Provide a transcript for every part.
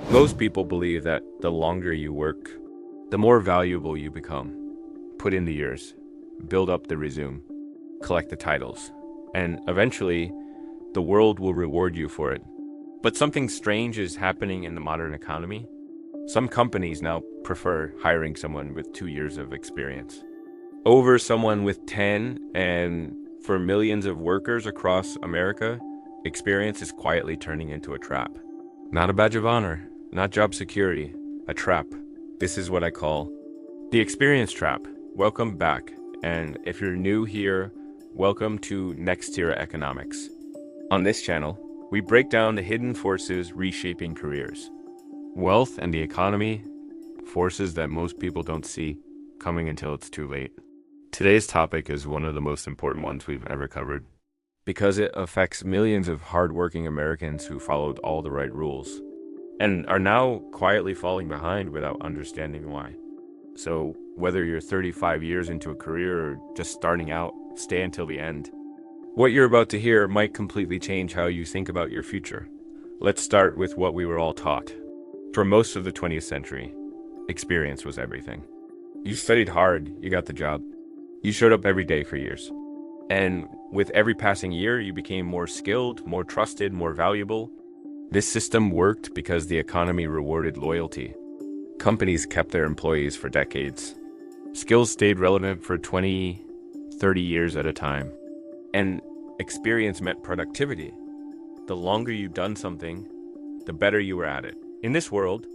Most people believe that the longer you work, the more valuable you become. Put in the years, build up the resume, collect the titles, and eventually the world will reward you for it. But something strange is happening in the modern economy. Some companies now prefer hiring someone with 2 years of experience over someone with 10, and for millions of workers across America, experience is quietly turning into a trap. Not a badge of honor, not job security, a trap. This is what I call the experience trap. Welcome back, and if you're new here, welcome to Next Tier Economics. On this channel, we break down the hidden forces reshaping careers. Wealth and the economy, forces that most people don't see coming until it's too late. Today's topic is one of the most important ones we've ever covered because it affects millions of hardworking Americans who followed all the right rules and are now quietly falling behind without understanding why. So whether you're 35 years into a career or just starting out, stay until the end. What you're about to hear might completely change how you think about your future. Let's start with what we were all taught. For most of the 20th century, experience was everything. You studied hard, you got the job. You showed up every day for years. And with every passing year, you became more skilled, more trusted, more valuable. This system worked because the economy rewarded loyalty. Companies kept their employees for decades. Skills stayed relevant for 20, 30 years at a time. And experience meant productivity. The longer you'd done something, the better you were at it. In this world,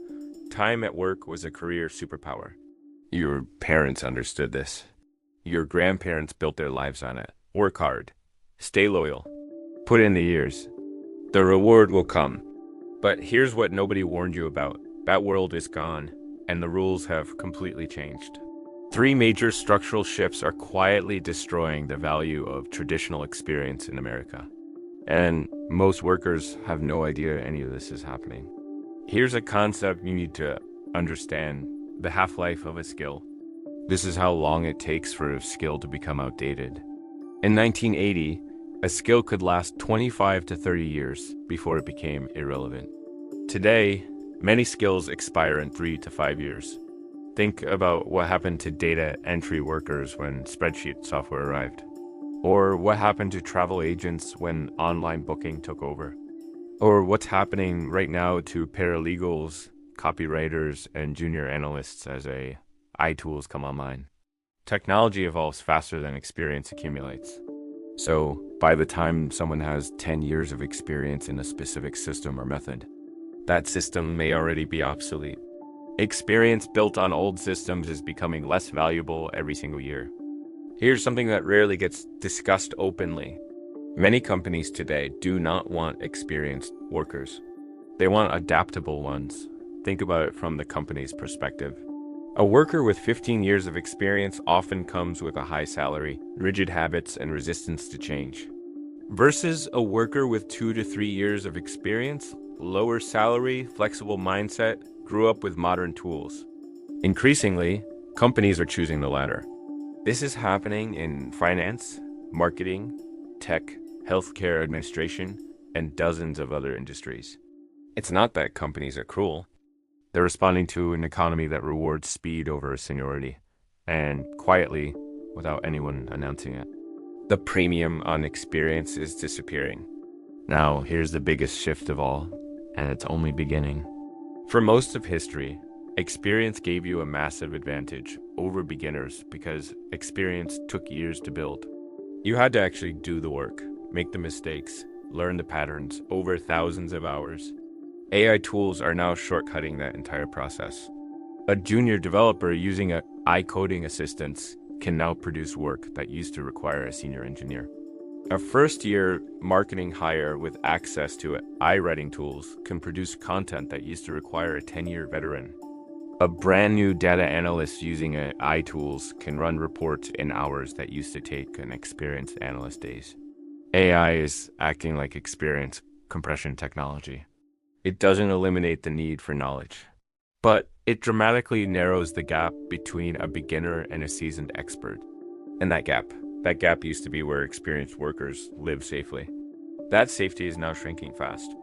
time at work was a career superpower. Your parents understood this. Your grandparents built their lives on it. Work hard. Stay loyal. Put in the years. The reward will come. But here's what nobody warned you about. That world is gone, and the rules have completely changed. 3 major structural shifts are quietly destroying the value of traditional experience in America. And most workers have no idea any of this is happening. Here's a concept you need to understand: the half-life of a skill. This is how long it takes for a skill to become outdated. In 1980, a skill could last 25 to 30 years before it became irrelevant. Today, many skills expire in 3 to 5 years. Think about what happened to data entry workers when spreadsheet software arrived. Or what happened to travel agents when online booking took over. Or what's happening right now to paralegals, copywriters, and junior analysts as AI tools come online. Technology evolves faster than experience accumulates. So by the time someone has 10 years of experience in a specific system or method, that system may already be obsolete. Experience built on old systems is becoming less valuable every single year. Here's something that rarely gets discussed openly. Many companies today do not want experienced workers. They want adaptable ones. Think about it from the company's perspective. A worker with 15 years of experience often comes with a high salary, rigid habits, and resistance to change. Versus a worker with 2 to 3 years of experience, lower salary, flexible mindset, grew up with modern tools. Increasingly, companies are choosing the latter. This is happening in finance, marketing, tech, healthcare administration, and dozens of other industries. It's not that companies are cruel. They're responding to an economy that rewards speed over seniority, and quietly, without anyone announcing it. The premium on experience is disappearing. Now, here's the biggest shift of all, and it's only beginning. For most of history, experience gave you a massive advantage over beginners because experience took years to build. You had to actually do the work, make the mistakes, learn the patterns over thousands of hours. AI tools are now shortcutting that entire process. A junior developer using AI coding assistance can now produce work that used to require a senior engineer. A first-year marketing hire with access to AI writing tools can produce content that used to require a 10-year veteran. A brand new data analyst using AI tools can run reports in hours that used to take an experienced analyst days. AI is acting like experience compression technology. It doesn't eliminate the need for knowledge, but it dramatically narrows the gap between a beginner and a seasoned expert. And that gap used to be where experienced workers live safely. That safety is now shrinking fast.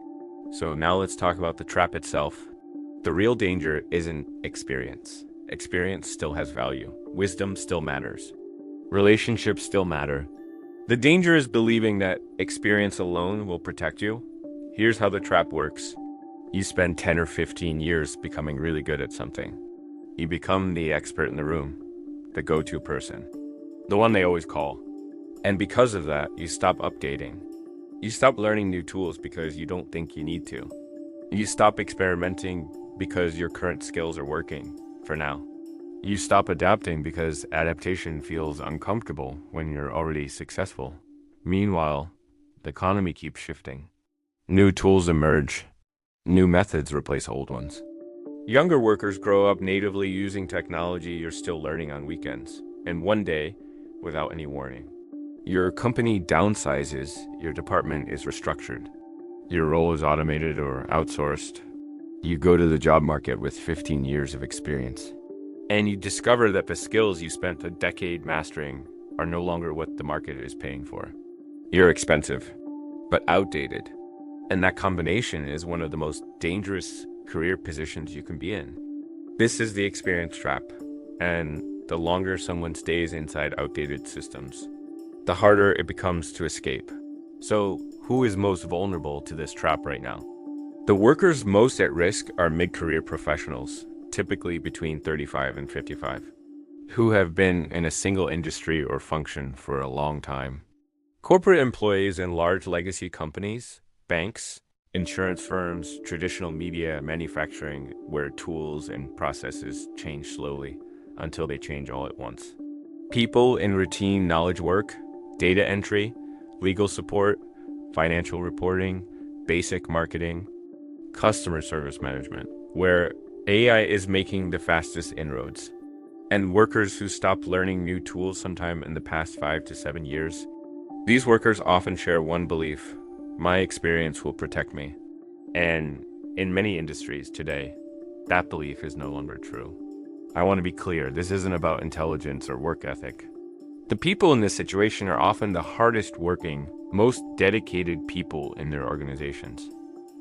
So now let's talk about the trap itself. The real danger isn't experience. Experience still has value. Wisdom still matters. Relationships still matter. The danger is believing that experience alone will protect you. Here's how the trap works. You spend 10 or 15 years becoming really good at something. You become the expert in the room, the go-to person, the one they always call. And because of that, you stop updating. You stop learning new tools because you don't think you need to. You stop experimenting because your current skills are working for now. You stop adapting because adaptation feels uncomfortable when you're already successful. Meanwhile, the economy keeps shifting. New tools emerge. New methods replace old ones. Younger workers grow up natively using technology you're still learning on weekends, and one day, without any warning, your company downsizes, your department is restructured, your role is automated or outsourced. You go to the job market with 15 years of experience, and you discover that the skills you spent a decade mastering are no longer what the market is paying for. You're expensive, but outdated, and that combination is one of the most dangerous career positions you can be in. This is the experience trap, and the longer someone stays inside outdated systems, the harder it becomes to escape. So, who is most vulnerable to this trap right now? The workers most at risk are mid-career professionals, typically between 35 and 55, who have been in a single industry or function for a long time. Corporate employees in large legacy companies, banks, insurance firms, traditional media, manufacturing, where tools and processes change slowly until they change all at once. People in routine knowledge work, data entry, legal support, financial reporting, basic marketing, customer service management, where AI is making the fastest inroads. And workers who stopped learning new tools sometime in the past 5 to 7 years. These workers often share one belief: my experience will protect me. And in many industries today, that belief is no longer true. I want to be clear, this isn't about intelligence or work ethic. The people in this situation are often the hardest working, most dedicated people in their organizations.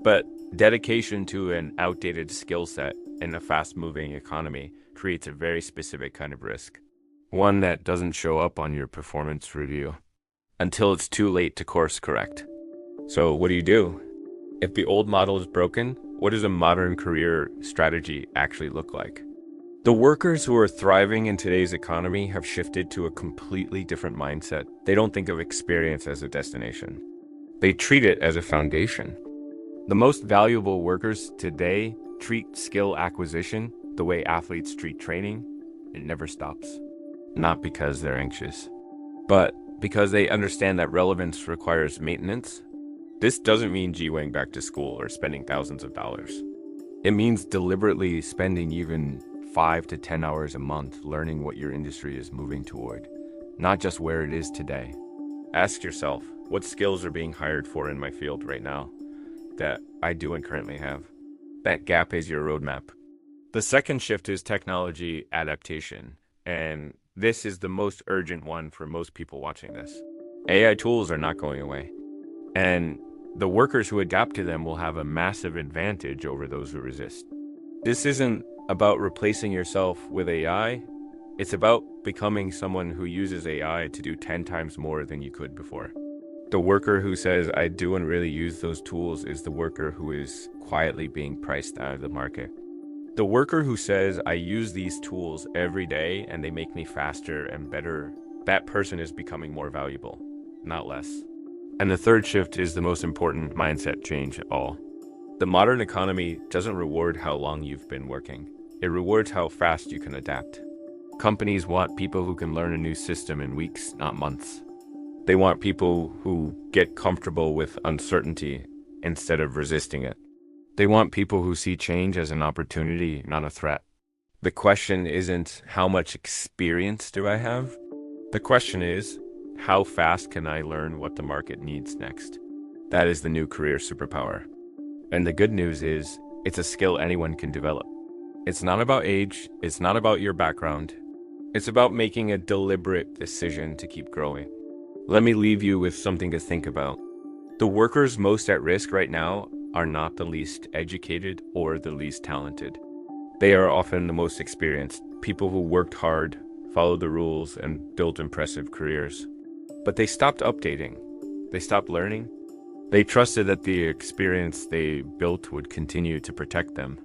But dedication to an outdated skill set in a fast-moving economy creates a very specific kind of risk. One that doesn't show up on your performance review until it's too late to course correct. So what do? If the old model is broken, what does a modern career strategy actually look like? The workers who are thriving in today's economy have shifted to a completely different mindset. They don't think of experience as a destination. They treat it as a foundation. The most valuable workers today treat skill acquisition the way athletes treat training. It never stops. Not because they're anxious, but because they understand that relevance requires maintenance. This doesn't mean G-Wing back to school or spending thousands of dollars. It means deliberately spending even 5 to 10 hours a month learning what your industry is moving toward, not just where it is today. Ask yourself, what skills are being hired for in my field right now that I do and currently have? That gap is your roadmap. The second shift is technology adaptation, and this is the most urgent one for most people watching this. AI tools are not going away, and the workers who adapt to them will have a massive advantage over those who resist. This isn't about replacing yourself with AI. It's about becoming someone who uses AI to do 10 times more than you could before. The worker who says, I do and really use those tools, is the worker who is quietly being priced out of the market. The worker who says, I use these tools every day and they make me faster and better, that person is becoming more valuable, not less. And the third shift is the most important mindset change of all. The modern economy doesn't reward how long you've been working. It rewards how fast you can adapt. Companies want people who can learn a new system in weeks, not months. They want people who get comfortable with uncertainty instead of resisting it. They want people who see change as an opportunity, not a threat. The question isn't how much experience do I have? The question is, how fast can I learn what the market needs next? That is the new career superpower. And the good news is, it's a skill anyone can develop. It's not about age, it's not about your background. It's about making a deliberate decision to keep growing. Let me leave you with something to think about. The workers most at risk right now are not the least educated or the least talented. They are often the most experienced, people who worked hard, followed the rules, and built impressive careers. But they stopped updating. They stopped learning. They trusted that the experience they built would continue to protect them.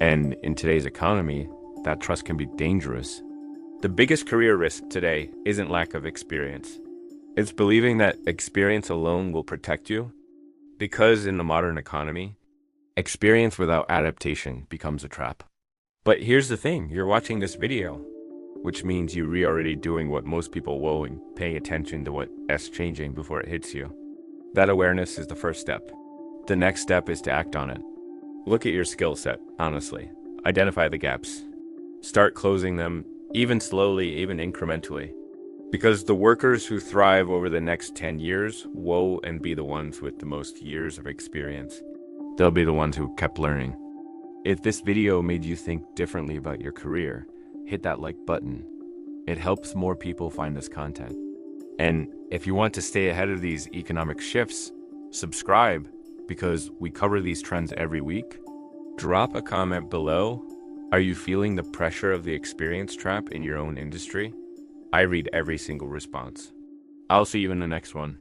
And in today's economy, that trust can be dangerous. The biggest career risk today isn't lack of experience. It's believing that experience alone will protect you. Because in the modern economy, experience without adaptation becomes a trap. But here's the thing, you're watching this video, which means you're already doing what most people will and paying attention to what's changing before it hits you. That awareness is the first step. The next step is to act on it. Look at your skill set, honestly. Identify the gaps. Start closing them, even slowly, even incrementally. Because the workers who thrive over the next 10 years will and be the ones with the most years of experience. They'll be the ones who kept learning. If this video made you think differently about your career, hit that like button. It helps more people find this content. And if you want to stay ahead of these economic shifts, subscribe because we cover these trends every week. Drop a comment below. Are you feeling the pressure of the experience trap in your own industry? I read every single response. I'll see you in the next one.